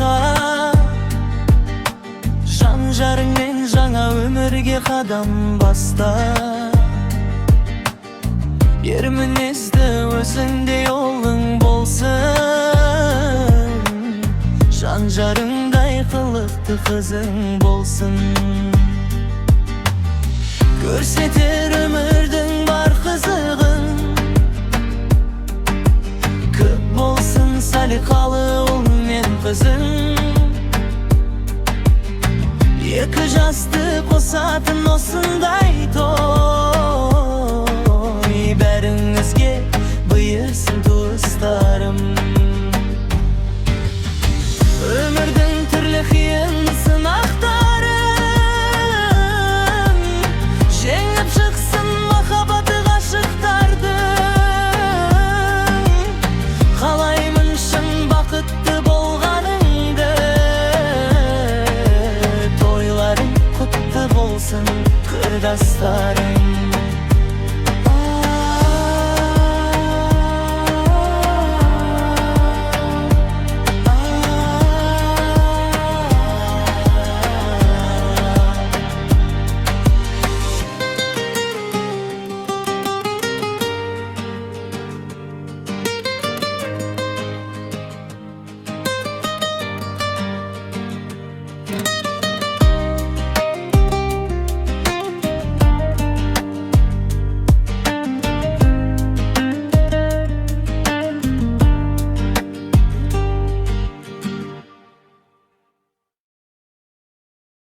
baka. Жан жарыңмен жаңа өмірге қадам баста. Ер мінезді өзіңдей ұлың болсын. Жан жарыңдай қылықты қызың болсын. Көрсетер өмірдің бар қызығын. Көп болсын салиқалы ұл мен қызың. Екі жасты қосатын осындай той. Бәріңізге бұйырсын туыстарым. Өмірдің түрлі қиын сынақтарын жеңіп шықсын махаббаты ғашықтардың. Қалаймын шын бақытты болғаныңды. Тойларың құтты болсын құрдастарым.